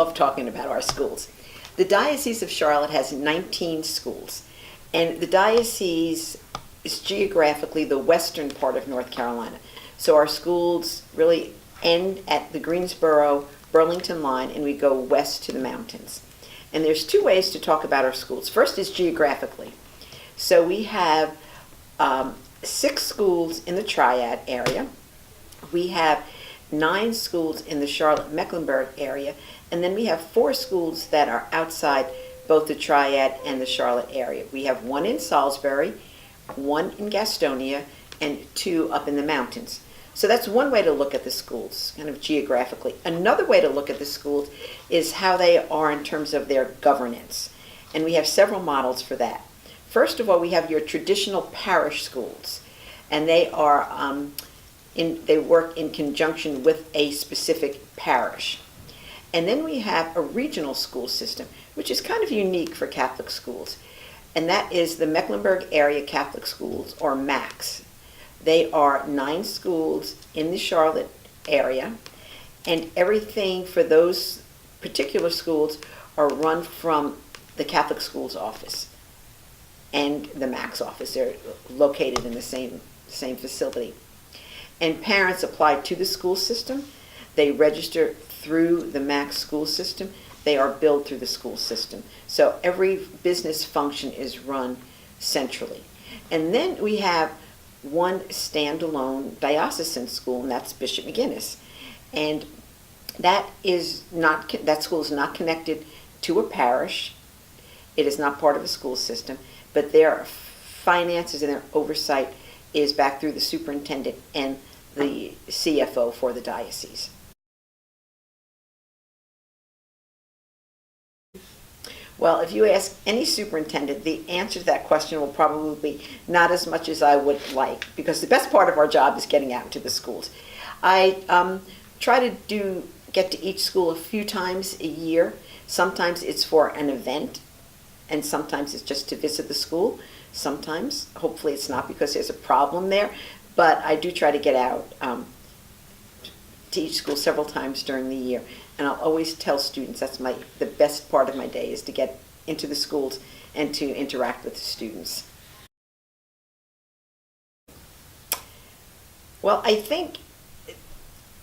love talking about our schools. The Diocese of Charlotte has 19 schools, and the diocese is geographically the western part of North Carolina. So our schools really end at the Greensboro-Burlington line, and we go west to the mountains. And there's two ways to talk about our schools. First is geographically. So we have 6 schools in the Triad area. We have 9 schools in the Charlotte-Mecklenburg area, and then we have 4 schools that are outside both the Triad and the Charlotte area. We have 1 in Salisbury, 1 in Gastonia, and 2 up in the mountains. So that's one way to look at the schools, kind of geographically. Another way to look at the schools is how they are in terms of their governance. And we have several models for that. First of all, we have your traditional parish schools, and they are they work in conjunction with a specific parish. And then we have a regional school system, which is kind of unique for Catholic schools, and that is the Mecklenburg Area Catholic Schools, or MACs. They are 9 schools in the Charlotte area, and everything for those particular schools are run from the Catholic Schools office and the MAC's office. They're located in the same facility. And parents apply to the school system. They register through the MAC school system. They are billed through the school system. So every business function is run centrally. And then we have one standalone diocesan school, and that's Bishop McGuinness. And that school is not connected to a parish. It is not part of a school system, but their finances and their oversight is back through the superintendent and the CFO for the diocese. Well, if you ask any superintendent, the answer to that question will probably be not as much as I would like, because the best part of our job is getting out into the schools. I try to get to each school a few times a year. Sometimes it's for an event, and sometimes it's just to visit the school. Sometimes, hopefully it's not because there's a problem there, but I do try to get out to each school several times during the year. And I'll always tell students that's the best part of my day, is to get into the schools and to interact with the students. Well, I think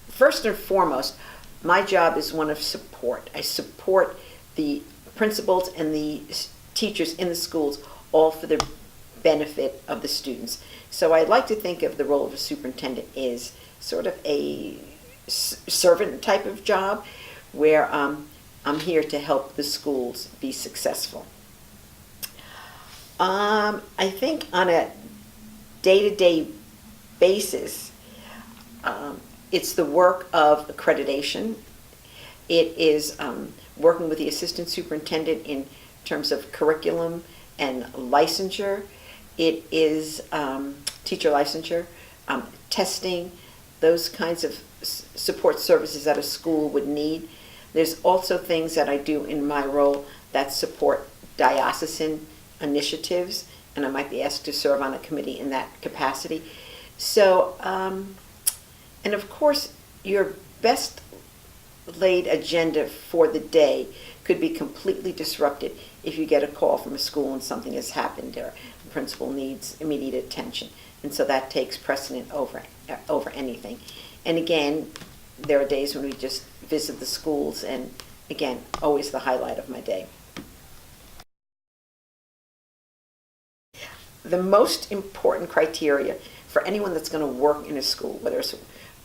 first and foremost, my job is one of support. I support the principals and the teachers in the schools, all for the benefit of the students. So I like to think of the role of a superintendent as sort of a servant type of job, where I'm here to help the schools be successful. I think on a day-to-day basis, it's the work of accreditation. It is working with the assistant superintendent in terms of curriculum and licensure. It is teacher licensure, testing, those kinds of support services that a school would need. There's also things that I do in my role that support diocesan initiatives, and I might be asked to serve on a committee in that capacity. So, and of course, your best laid agenda for the day could be completely disrupted if you get a call from a school and something has happened, or the principal needs immediate attention. And so that takes precedent over anything. And again, there are days when we just visit the schools, and again, always the highlight of my day. The most important criteria for anyone that's going to work in a school, whether it's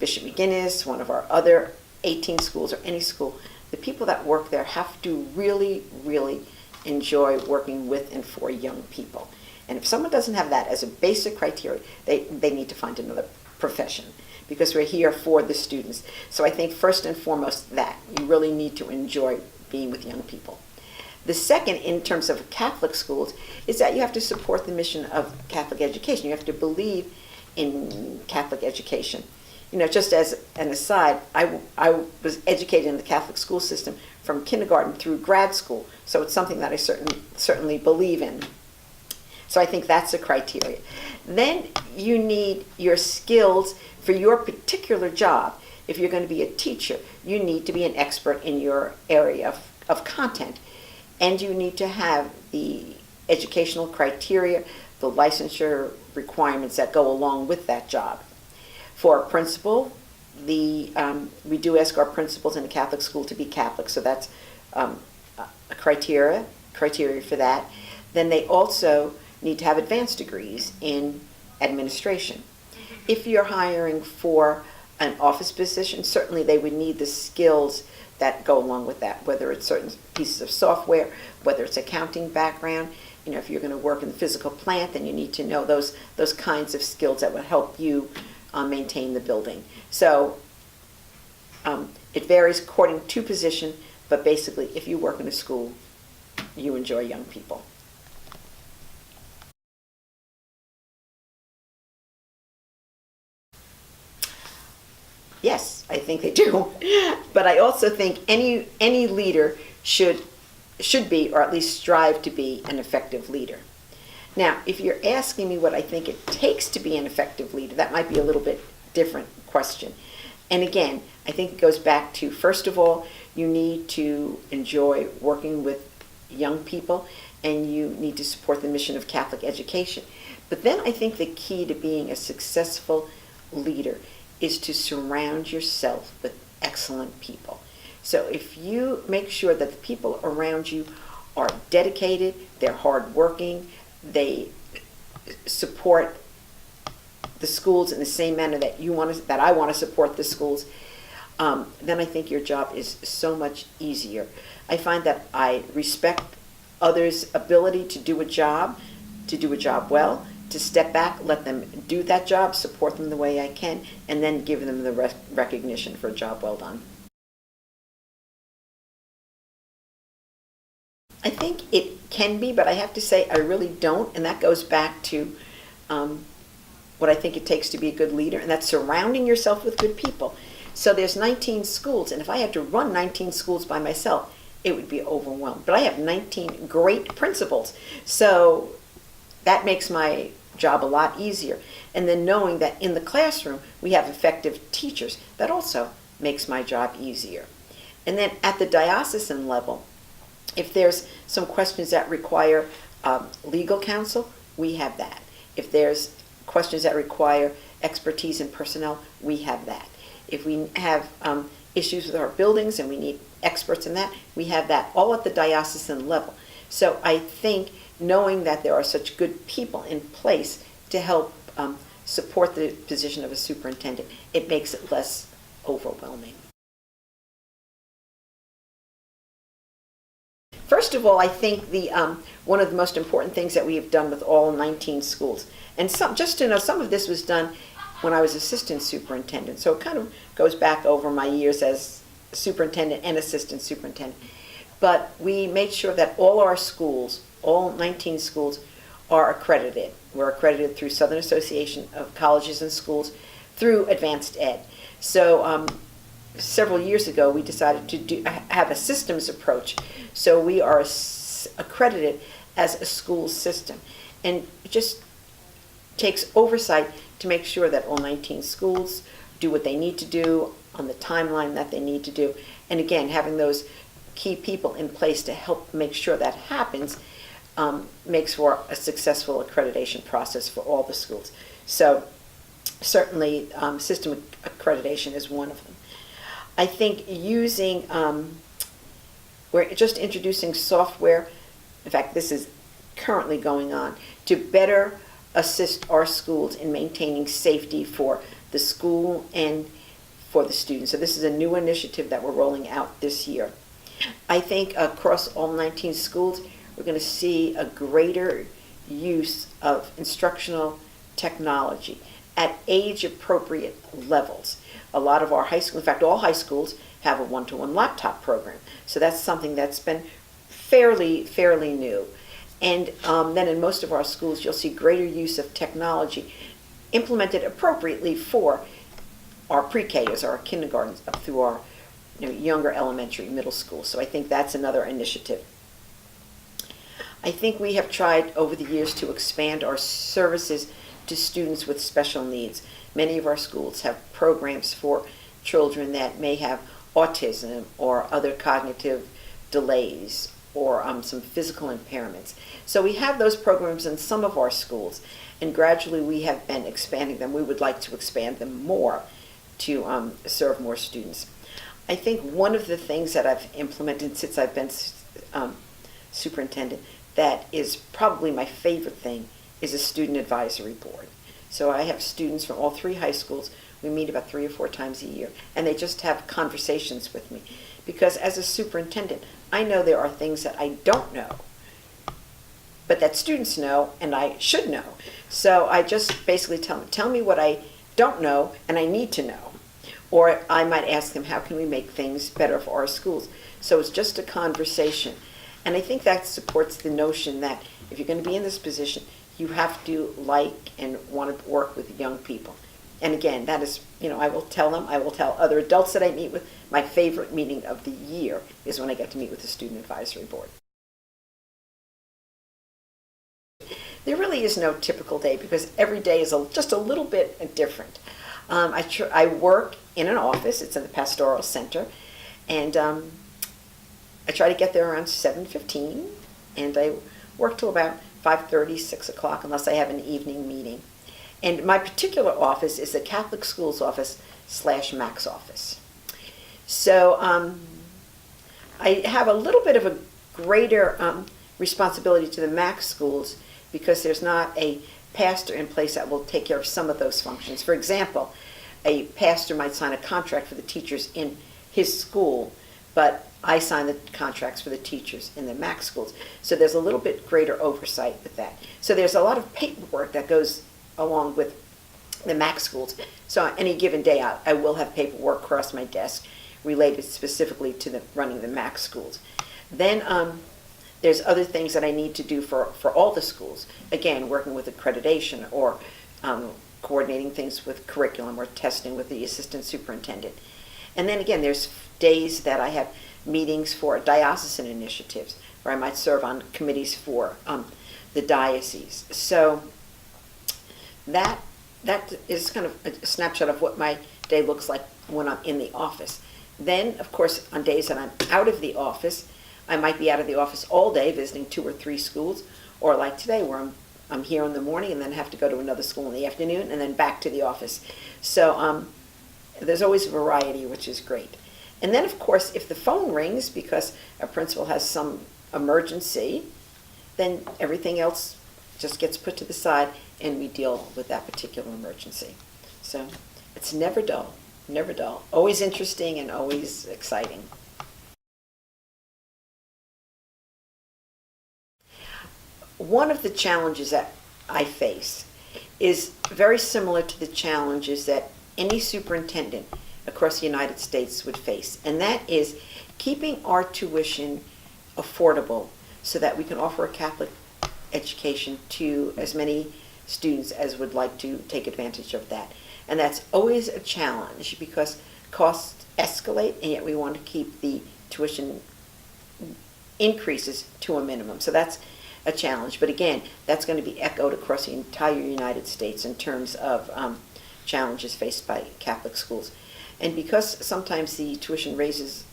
Bishop McGuinness, one of our other 18 schools, or any school, the people that work there have to really, really enjoy working with and for young people. And if someone doesn't have that as a basic criteria, they need to find another profession, because we're here for the students. So I think first and foremost that you really need to enjoy being with young people. The second, in terms of Catholic schools, is that you have to support the mission of Catholic education. You have to believe in Catholic education. You know, just as an aside, I was educated in the Catholic school system from kindergarten through grad school, so it's something that I certainly believe in. So I think that's a criteria. Then you need your skills for your particular job. If you're going to be a teacher, you need to be an expert in your area of content. And you need to have the educational criteria, the licensure requirements that go along with that job. For a principal, we do ask our principals in a Catholic school to be Catholic, so that's a criteria for that. Then they also need to have advanced degrees in administration. If you're hiring for an office position, certainly they would need the skills that go along with that, whether it's certain pieces of software, whether it's accounting background. If you're going to work in the physical plant, then you need to know those kinds of skills that will help you maintain the building. So it varies according to position, but basically if you work in a school, you enjoy young people. Yes, I think they do. But I also think any leader should be, or at least strive to be, an effective leader. Now, if you're asking me what I think it takes to be an effective leader, that might be a little bit different question. And again, I think it goes back to, first of all, you need to enjoy working with young people, and you need to support the mission of Catholic education. But then I think the key to being a successful leader is to surround yourself with excellent people. So if you make sure that the people around you are dedicated, they're hardworking, they support the schools in the same manner that I want to support the schools, then I think your job is so much easier. I find that I respect others' ability to do a job well, to step back, let them do that job, support them the way I can, and then give them the recognition for a job well done. I think it can be, but I have to say I really don't, and that goes back to what I think it takes to be a good leader, and that's surrounding yourself with good people. So there's 19 schools, and if I had to run 19 schools by myself, it would be overwhelmed. But I have 19 great principals, so that makes my job a lot easier. And then knowing that in the classroom we have effective teachers, that also makes my job easier. And then at the diocesan level, if there's some questions that require legal counsel, we have that. If there's questions that require expertise in personnel, we have that. If we have issues with our buildings and we need experts in that, we have that, all at the diocesan level. So I think knowing that there are such good people in place to help support the position of a superintendent, it makes it less overwhelming. First of all, I think one of the most important things that we have done with all 19 schools, and just to know, some of this was done when I was assistant superintendent, so it kind of goes back over my years as superintendent and assistant superintendent. But we made sure that all our schools, all 19 schools, are accredited. We're accredited through Southern Association of Colleges and Schools, through Advanced Ed. So several years ago, we decided to have a systems approach. So we are accredited as a school system. And it just takes oversight to make sure that all 19 schools do what they need to do on the timeline that they need to do. And again, having those key people in place to help make sure that happens makes for a successful accreditation process for all the schools. So certainly system accreditation is one of them. I think we're just introducing software, in fact this is currently going on, to better assist our schools in maintaining safety for the school and for the students. So this is a new initiative that we're rolling out this year. I think across all 19 schools, we're going to see a greater use of instructional technology at age-appropriate levels. A lot of our high schools, in fact, all high schools have a one-to-one laptop program. So that's something that's been fairly new. And then in most of our schools, you'll see greater use of technology implemented appropriately for our pre-K's, our kindergartens, up through our younger elementary, middle school. So I think that's another initiative. I think we have tried over the years to expand our services to students with special needs. Many of our schools have programs for children that may have autism or other cognitive delays or some physical impairments. So we have those programs in some of our schools, and gradually we have been expanding them. We would like to expand them more to serve more students. I think one of the things that I've implemented since I've been superintendent that is probably my favorite thing is a student advisory board. So I have students from all 3 high schools. We meet about 3 or 4 times a year, and they just have conversations with me. Because as a superintendent, I know there are things that I don't know, but that students know and I should know. So I just basically tell me what I don't know and I need to know. Or I might ask them, how can we make things better for our schools? So it's just a conversation. And I think that supports the notion that if you're going to be in this position, you have to like and want to work with young people. And again, that is, I will tell them, I will tell other adults that I meet with, my favorite meeting of the year is when I get to meet with the Student Advisory Board. There really is no typical day because every day is just a little bit different. I work in an office, it's in the Pastoral Center, and I try to get there around 7:15, and I work till about 5:30, 6 o'clock, unless I have an evening meeting. And my particular office is the Catholic Schools Office / Max office. So I have a little bit of a greater responsibility to the Max schools because there's not a pastor in place that will take care of some of those functions. For example, a pastor might sign a contract for the teachers in his school, but I sign the contracts for the teachers in the Max schools. So there's a little bit greater oversight with that. So there's a lot of paperwork that goes along with the Max schools. So on any given day, I will have paperwork across my desk related specifically to running the Max schools. Then there's other things that I need to do for all the schools. Again, working with accreditation or coordinating things with curriculum or testing with the assistant superintendent. And then again, there's days that I have meetings for diocesan initiatives, where I might serve on committees for the diocese. So that is kind of a snapshot of what my day looks like when I'm in the office. Then, of course, on days that I'm out of the office, I might be out of the office all day visiting 2 or 3 schools, or like today where I'm here in the morning and then have to go to another school in the afternoon and then back to the office. So there's always variety, which is great. And then, of course, if the phone rings because a principal has some emergency, then everything else just gets put to the side and we deal with that particular emergency. So it's never dull, never dull. Always interesting and always exciting. One of the challenges that I face is very similar to the challenges that any superintendent across the United States would face, and that is keeping our tuition affordable so that we can offer a Catholic education to as many students as would like to take advantage of that. And that's always a challenge because costs escalate and yet we want to keep the tuition increases to a minimum. So that's a challenge. But again, that's going to be echoed across the entire United States in terms of challenges faced by Catholic schools. And because sometimes the tuition raises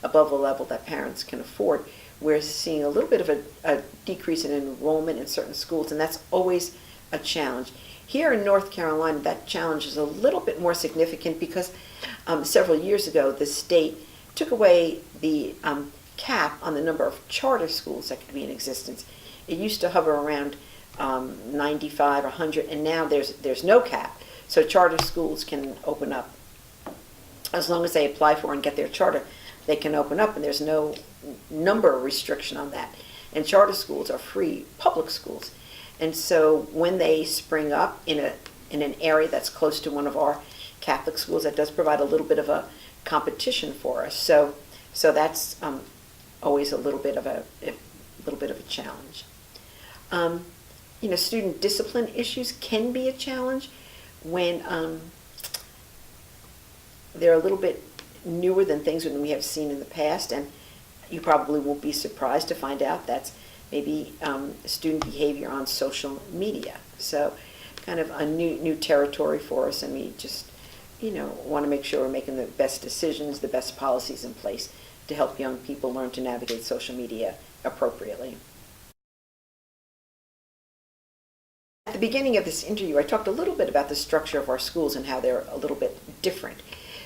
above a level that parents can afford, we're seeing a little bit of a decrease in enrollment in certain schools, and that's always a challenge. Here in North Carolina, that challenge is a little bit more significant because several years ago, the state took away the cap on the number of charter schools that could be in existence. It used to hover around 95 or 100, and now there's no cap. So charter schools can open up. As long as they apply for and get their charter, they can open up, and there's no number restriction on that. And charter schools are free public schools. And so when they spring up in an area that's close to one of our Catholic schools, that does provide a little bit of a competition for us. So that's always a little bit of a challenge. Student discipline issues can be a challenge when they're a little bit newer than things that we have seen in the past, and you probably won't be surprised to find out that's maybe student behavior on social media. So kind of a new territory for us, and we just want to make sure we're making the best decisions, the best policies in place to help young people learn to navigate social media appropriately. At the beginning of this interview, I talked a little bit about the structure of our schools and how they're a little bit different.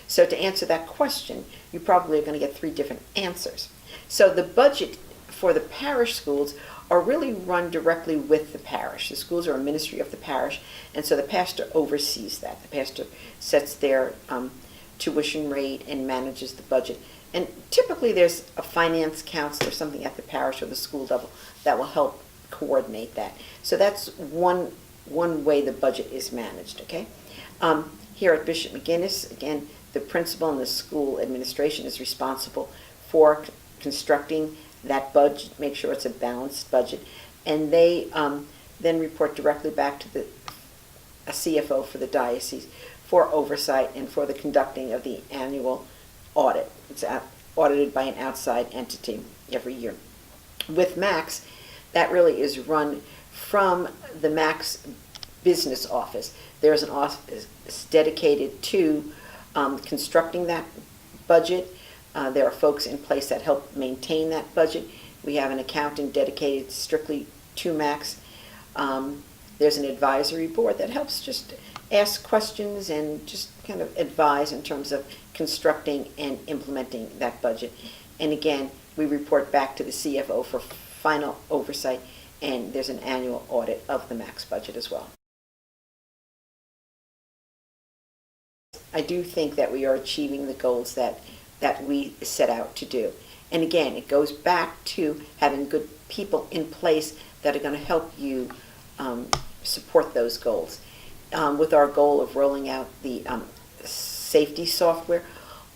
So to answer that question, you probably are going to get 3 different answers. So the budget for the parish schools are really run directly with the parish. The schools are a ministry of the parish, and so the pastor oversees that. The pastor sets their tuition rate and manages the budget. And typically there's a finance counselor or something at the parish or the school level that will help coordinate that. So that's one way the budget is managed, okay? Here at Bishop McGuinness, again, the principal and the school administration is responsible for constructing that budget, make sure it's a balanced budget, and they then report directly back to a CFO for the diocese for oversight and for the conducting of the annual audit. It's audited by an outside entity every year. With Max, that really is run from the Max business office. There's an office dedicated to constructing that budget. There are folks in place that help maintain that budget. We have an accountant dedicated strictly to Max. There's an advisory board that helps just ask questions and just kind of advise in terms of constructing and implementing that budget. And again, we report back to the CFO for final oversight, and there's an annual audit of the Max budget as well. I do think that we are achieving the goals that we set out to do. And again, it goes back to having good people in place that are going to help you support those goals. With our goal of rolling out the safety software,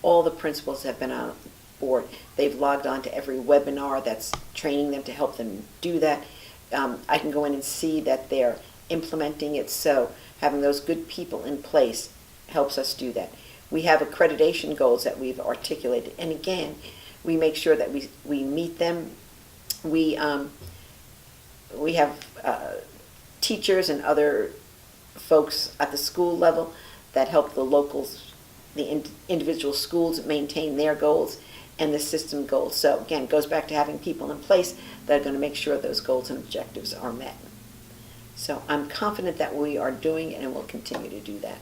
all the principals have been on board. They've logged on to every webinar that's training them to help them do that. I can go in and see that they're implementing it, so having those good people in place helps us do that. We have accreditation goals that we've articulated, and again, we make sure that we meet them. We have teachers and other folks at the school level that help the locals, the individual schools maintain their goals and the system goals. So again, it goes back to having people in place that are going to make sure those goals and objectives are met. So I'm confident that we are doing it and will continue to do that.